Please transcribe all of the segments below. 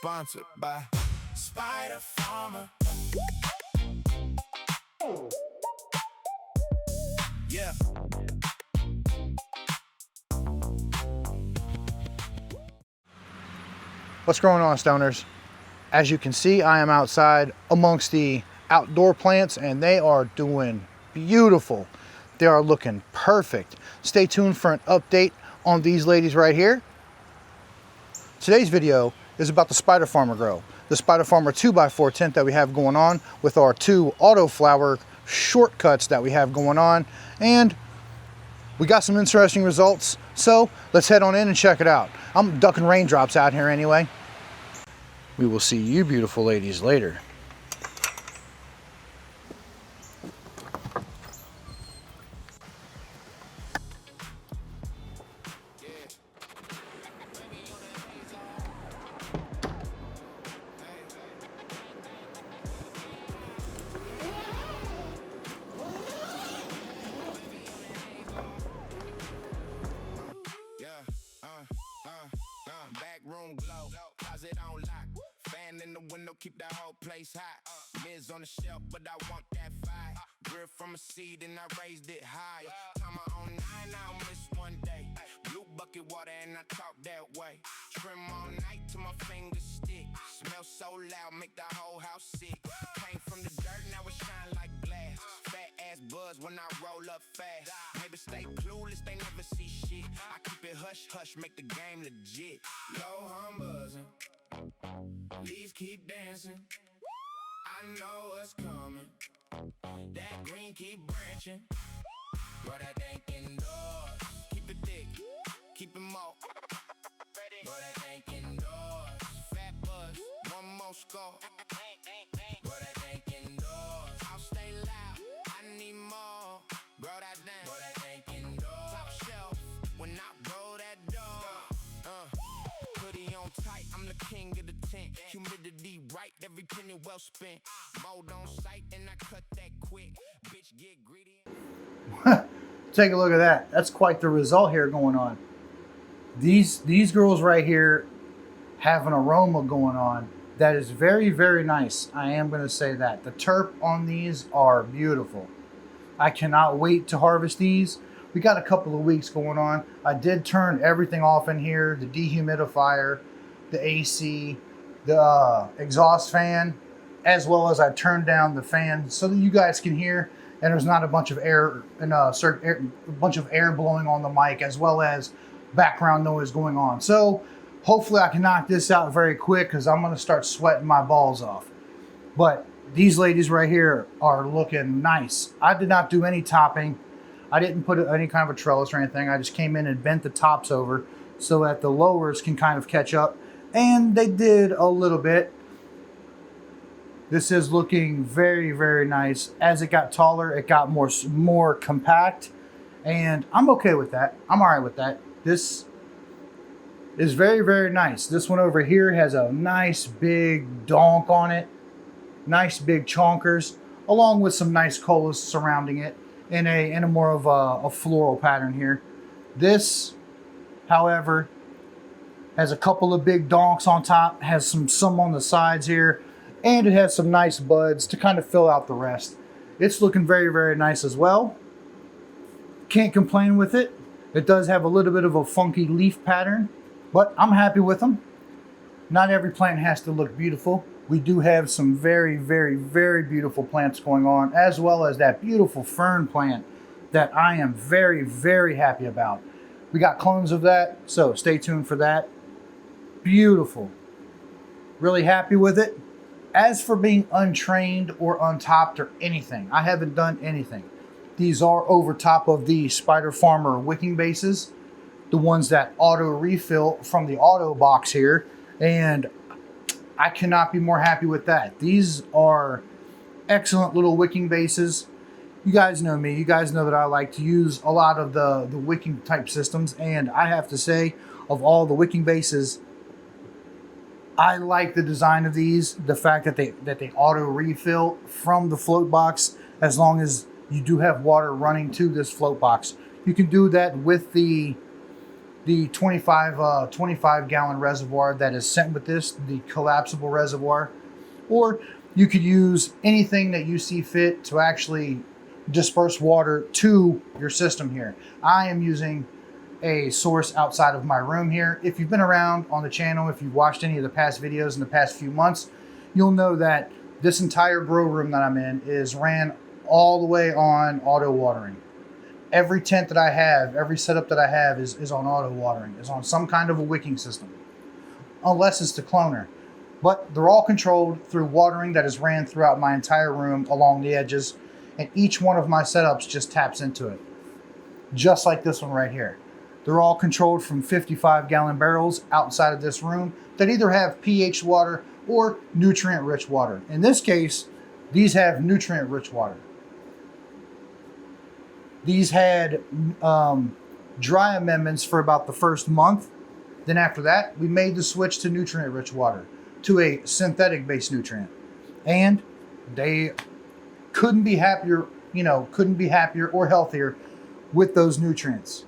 Sponsored by SpiderFarmer. Yeah. What's going on, stoners? As you can see, I am outside amongst the outdoor plants and they are doing beautiful. They are looking perfect. Stay tuned for an update on these ladies right here. Today's video is about the SpiderFarmer grow. The SpiderFarmer 2x4 tent that we have going on with our 2 autoflower shortcuts that we have going on. And we got some interesting results. So let's head on in and check it out. I'm ducking raindrops out here anyway. We will see you beautiful ladies later. Back room glow, closet on lock. Fan in the window, keep the whole place hot. Miz on the shelf, but I want that fire. Grew from a seed and I raised it higher. Time I on 9, I don't miss one day. Blue bucket water and I talk that way. Trim all night till my fingers stick. Smell so loud, make the whole house sick. Came from the dirt, now it shine like glass. Fat ass buzz when I roll up fast. Maybe stay clueless, they never see shit. I keep it hush hush, make the game legit. Low hum buzzing, leaves keep dancing. I know what's coming. That green keep branching. Bro, that ain't indoors. Keep it thick, keep it more. Bro, that ain't indoors. Fat buzz, one more score. Bro, that ain't indoors. I'll stay loud, I need more. Bro, that damn. Bro, that ain't indoors. Top shelf, when I roll that door. Hoodie on tight, I'm the king of the tent. Humidity right, every penny well spent. Mold on sight, and I cut that quick. Bitch, get greedy. Take a look at that. That's quite the result here going on. These girls right here have an aroma going on that is very, very nice. I am going to say that. The terp on these are beautiful. I cannot wait to harvest these. We got a couple of weeks going on. I did turn everything off in here, the dehumidifier, the AC, the exhaust fan, as well as I turned down the fan so that you guys can hear and there's not a bunch of air and a bunch of air blowing on the mic, as well as background noise going on. So hopefully I can knock this out very quick because I'm going to start sweating my balls off. But these ladies right here are looking nice. I did not do any topping. I didn't put any kind of a trellis or anything. I just came in and bent the tops over so that the lowers can kind of catch up. And they did a little bit. This is looking very, very nice. As it got taller, it got more compact. And I'm okay with that. I'm all right with that. This is very, very nice. This one over here has a nice big donk on it. Nice big chonkers, along with some nice colas surrounding it in a more of a floral pattern here. This, however, has a couple of big donks on top, has some on the sides here, and it has some nice buds to kind of fill out the rest. It's looking very, very nice as well. Can't complain with it. It does have a little bit of a funky leaf pattern, but I'm happy with them. Not every plant has to look beautiful. We do have some very, very, very beautiful plants going on, as well as that beautiful fern plant that I am very, very happy about. We got clones of that, so stay tuned for that. Beautiful. Really happy with it. As for being untrained or untopped or anything, I haven't done anything. These are over top of the SpiderFarmer wicking bases, the ones that auto refill from the auto box here, and I cannot be more happy with that. These are excellent little wicking bases. You guys know me. You guys know that I like to use a lot of the wicking type systems, and I have to say, of all the wicking bases, I like the design of these. The fact that they auto refill from the float box, as long as you do have water running to this float box. You can do that with the the 25 gallon reservoir that is sent with this, the collapsible reservoir, or you could use anything that you see fit to actually disperse water to your system here. I am using a source outside of my room here. If you've been around on the channel, if you've watched any of the past videos in the past few months, you'll know that this entire grow room that I'm in is ran all the way on auto watering. Every tent that I have, every setup that I have is on auto watering, is on some kind of a wicking system, unless it's the cloner. But they're all controlled through watering that is ran throughout my entire room along the edges, and each one of my setups just taps into it. Just like this one right here. They're all controlled from 55 gallon barrels outside of this room that either have pH water or nutrient rich water. In this case, these have nutrient rich water. These had dry amendments for about the first month. Then after that, we made the switch to nutrient rich water, to a synthetic based nutrient. And they couldn't be happier, couldn't be happier or healthier with those nutrients.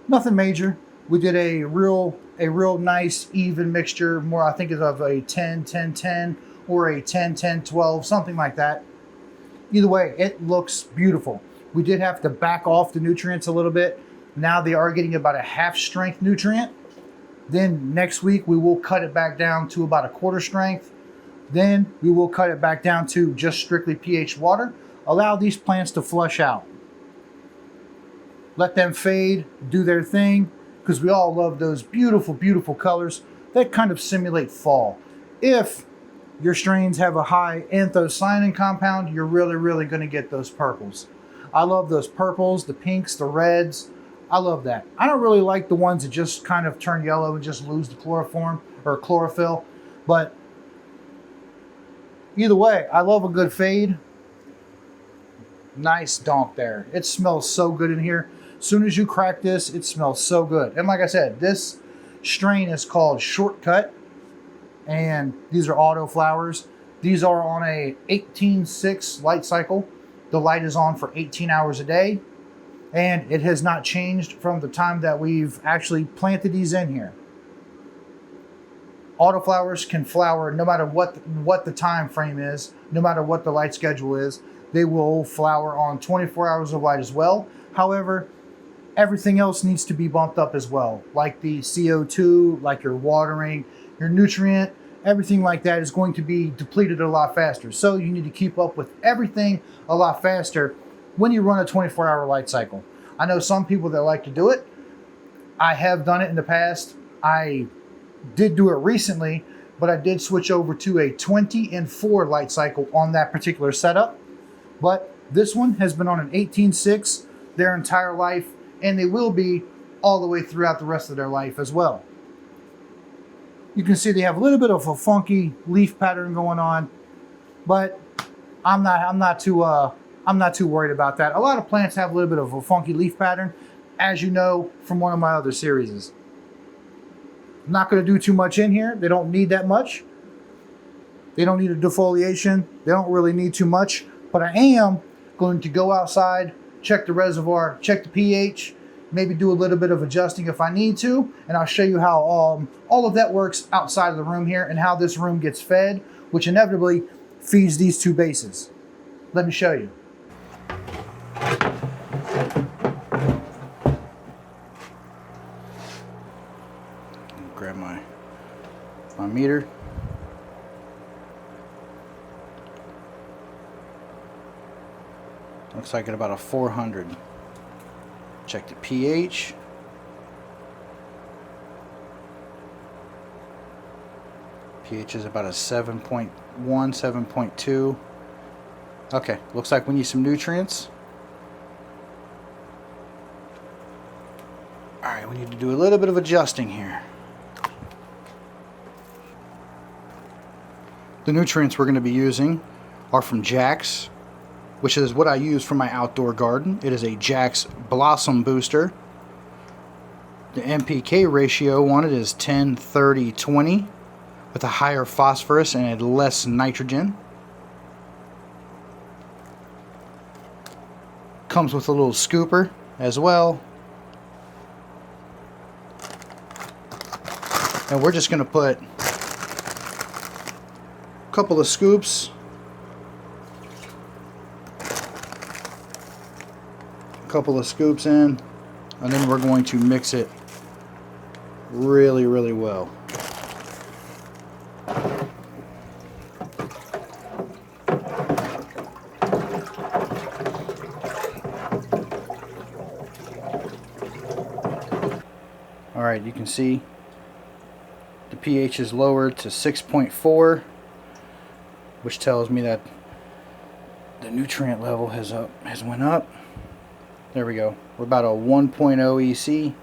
Nothing major. We did a real nice even mixture, more I think of a 10-10-10 or a 10-10-12, something like that. Either way, it looks beautiful. We did have to back off the nutrients a little bit. Now they are getting about a half strength nutrient. Then next week we will cut it back down to about a quarter strength. Then we will cut it back down to just strictly pH water. Allow these plants to flush out. Let them fade, do their thing, because we all love those beautiful, beautiful colors that kind of simulate fall. If your strains have a high anthocyanin compound, you're really, really going to get those purples. I love those purples, the pinks, the reds. I love that. I don't really like the ones that just kind of turn yellow and just lose the chloroform or chlorophyll. But either way, I love a good fade. Nice donk there. It smells so good in here. As soon as you crack this, it smells so good. And like I said, this strain is called Shortcut. And these are AUTOFLOWERS. These are on a 18/6 light cycle. The light is on for 18 hours a day, and it has not changed from the time that we've actually planted these in here. AUTOFLOWERS can flower no matter what the time frame is, no matter what the light schedule is. They will flower on 24 hours of light as well. However, everything else needs to be bumped up as well, like the CO2, like your watering, your nutrient, everything like that is going to be depleted a lot faster. So you need to keep up with everything a lot faster when you run a 24-hour light cycle. I know some people that like to do it. I have done it in the past. I did do it recently, but I did switch over to a 20-4 light cycle on that particular setup. But this one has been on an 18/6 their entire life, and they will be all the way throughout the rest of their life as well. You can see they have a little bit of a funky leaf pattern going on, but I'm not too worried about that. A lot of plants have a little bit of a funky leaf pattern, as you know from one of my other series. I'm not going to do too much in here. They don't need that much. They don't need a defoliation. They don't really need too much, but I am going to go outside, check the reservoir, check the pH, maybe do a little bit of adjusting if I need to, and I'll show you how all of that works outside of the room here and how this room gets fed, which inevitably feeds these two bases. Let me show you. Grab my meter. Looks like at about a 400. Check the pH. pH is about a 7.1, 7.2. Okay, looks like we need some nutrients. Alright, we need to do a little bit of adjusting here. The nutrients we're going to be using are from Jack's, which is what I use for my outdoor garden. It is a Jack's Blossom Booster. The NPK ratio on it is 10-30-20 with a higher phosphorus and a less nitrogen. Comes with a little scooper as well. And we're just going to put a couple of scoops, in, and then we're going to mix it really, really well. All right, you can see the pH is lowered to 6.4, which tells me that the nutrient level has went up. There we go. We're about a 1.0 EC,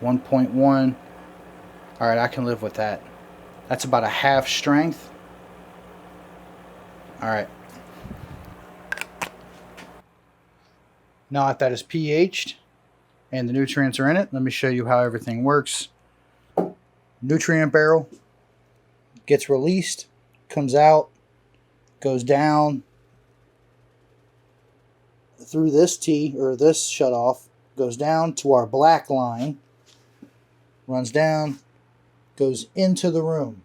1.1. All right, I can live with that. That's about a half strength. All right. Now that is pH'd and the nutrients are in it, let me show you how everything works. Nutrient barrel gets released, comes out, goes down through this T, or this shutoff, goes down to our black line, runs down, goes into the room.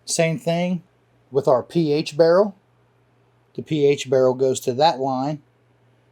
Same thing with our pH barrel. The pH barrel goes to that line,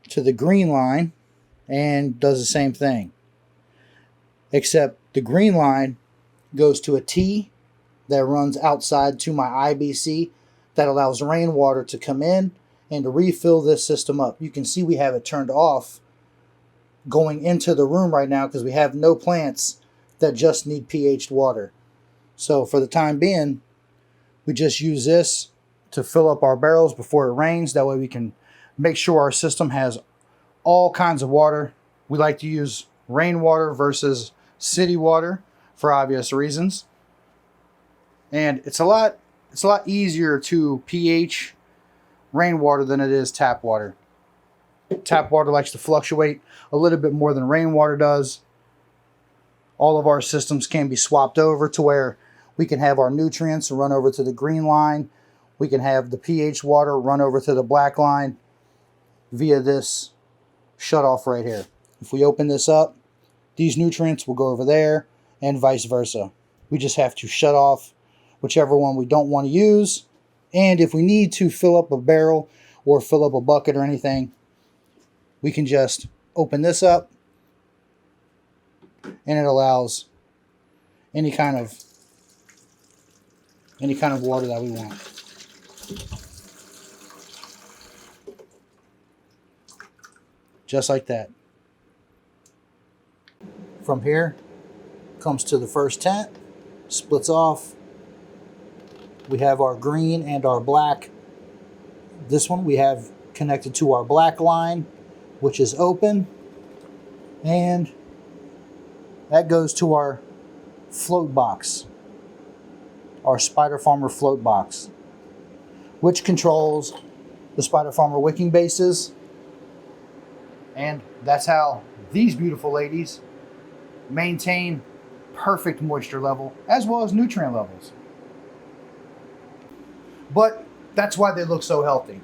to the green line, and does the same thing. Except the green line goes to a T that runs outside to my IBC that allows rainwater to come in and to refill this system up. You can see we have it turned off going into the room right now because we have no plants that just need pH'd water. So for the time being, we just use this to fill up our barrels before it rains. That way we can make sure our system has all kinds of water. We like to use rainwater versus city water for obvious reasons. And it's a lot easier to pH rainwater than it is tap water. Tap water likes to fluctuate a little bit more than rainwater does. All of our systems can be swapped over to where we can have our nutrients run over to the green line. We can have the pH water run over to the black line via this shutoff right here. If we open this up, these nutrients will go over there and vice versa. We just have to shut off whichever one we don't want to use. And if we need to fill up a barrel or fill up a bucket or anything, we can just open this up and it allows any kind of water that we want. Just like that. From here, comes to the first tent, splits off. We have our green and our black. This one we have connected to our black line, which is open. And that goes to our float box, our SpiderFarmer float box, which controls the SpiderFarmer wicking bases. And that's how these beautiful ladies maintain perfect moisture level as well as nutrient levels. But that's why they look so healthy.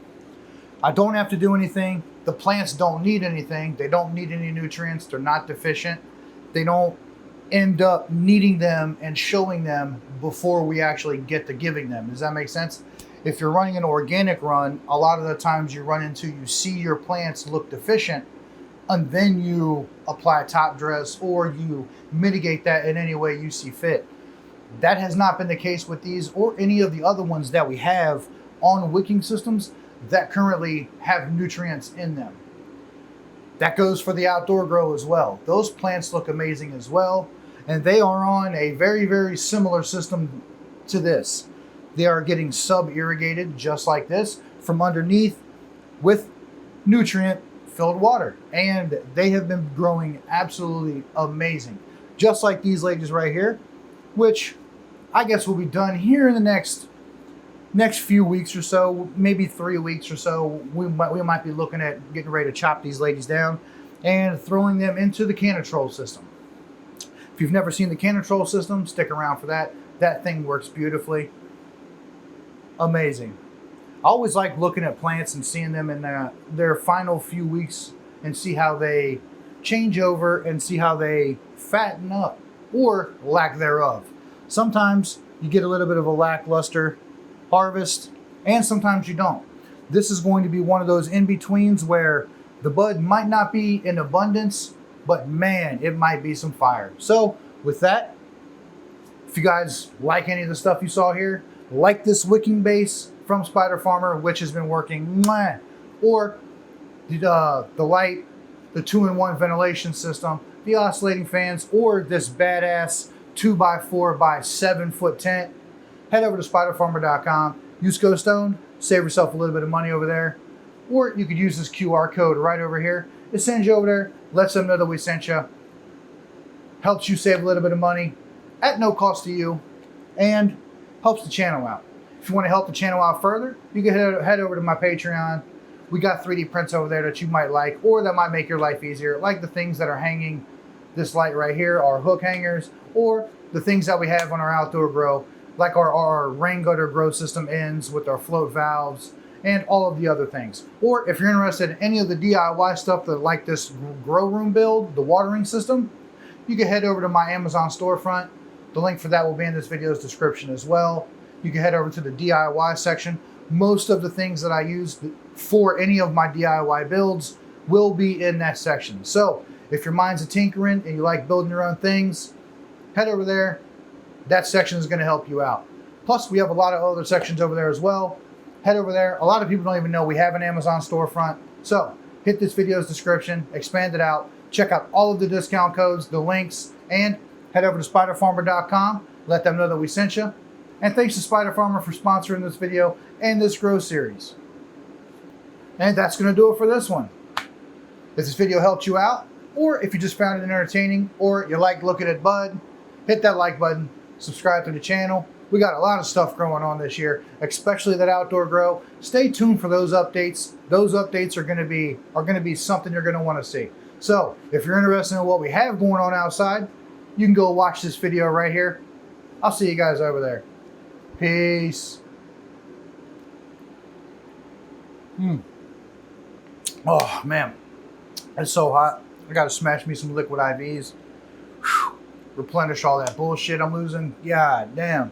I don't have to do anything. The plants don't need anything. They don't need any nutrients. They're not deficient. They don't end up needing them and showing them before we actually get to giving them. Does that make sense? If you're running an organic run, a lot of the times you see your plants look deficient, and then you apply top dress or you mitigate that in any way you see fit. That has not been the case with these or any of the other ones that we have on wicking systems that currently have nutrients in them. That goes for the outdoor grow as well. Those plants look amazing as well, and they are on a very, very similar system to this. They are getting sub-irrigated just like this from underneath with nutrient-filled water, and they have been growing absolutely amazing. Just like these ladies right here, which I guess will be done here in the next few weeks or so, maybe 3 weeks or so. We might be looking at getting ready to chop these ladies down and throwing them into the Canotrol system. If you've never seen the Canotrol system, stick around for that. That thing works beautifully. Amazing. I always like looking at plants and seeing them in their final few weeks and see how they change over and see how they fatten up or lack thereof. Sometimes you get a little bit of a lackluster harvest, and sometimes you don't. This is going to be one of those in-betweens where the bud might not be in abundance, but man, it might be some fire. So with that, if you guys like any of the stuff you saw here, like this wicking base from SpiderFarmer, which has been working, or the light, the 2-in-1 ventilation system, the oscillating fans, or this badass 2x4 by 7 foot tent, head over to SpiderFarmer.com, use code STONE, save yourself a little bit of money over there, or you could use this QR code right over here. It sends you over there, lets them know that we sent you, helps you save a little bit of money at no cost to you, and helps the channel out. If you want to help the channel out further, you can head over to my Patreon. We got 3D prints over there that you might like, or that might make your life easier, like the things that are hanging this light right here, our hook hangers, or the things that we have on our outdoor grow, like our rain gutter grow system ends with our float valves, and all of the other things. Or if you're interested in any of the DIY stuff that like this grow room build, the watering system, you can head over to my Amazon storefront. The link for that will be in this video's description as well. You can head over to the DIY section. Most of the things that I use for any of my DIY builds will be in that section. So if your mind's a tinkering and you like building your own things, head over there. That section is going to help you out. Plus, we have a lot of other sections over there as well. Head over there. A lot of people don't even know we have an Amazon storefront. So hit this video's description, expand it out, check out all of the discount codes, the links, and head over to SpiderFarmer.com. Let them know that we sent you. And thanks to SpiderFarmer for sponsoring this video and this grow series. And that's going to do it for this one. If this video helped you out, or if you just found it entertaining, or you like looking at bud, hit that like button, subscribe to the channel. We got a lot of stuff growing on this year, especially that outdoor grow. Stay tuned for those updates. Those updates are going to be something you're going to want to see. So if you're interested in what we have going on outside, you can go watch this video right here. I'll see you guys over there. Peace. Oh man, it's so hot. I gotta smash me some liquid IVs. Whew. Replenish all that bullshit I'm losing. God damn.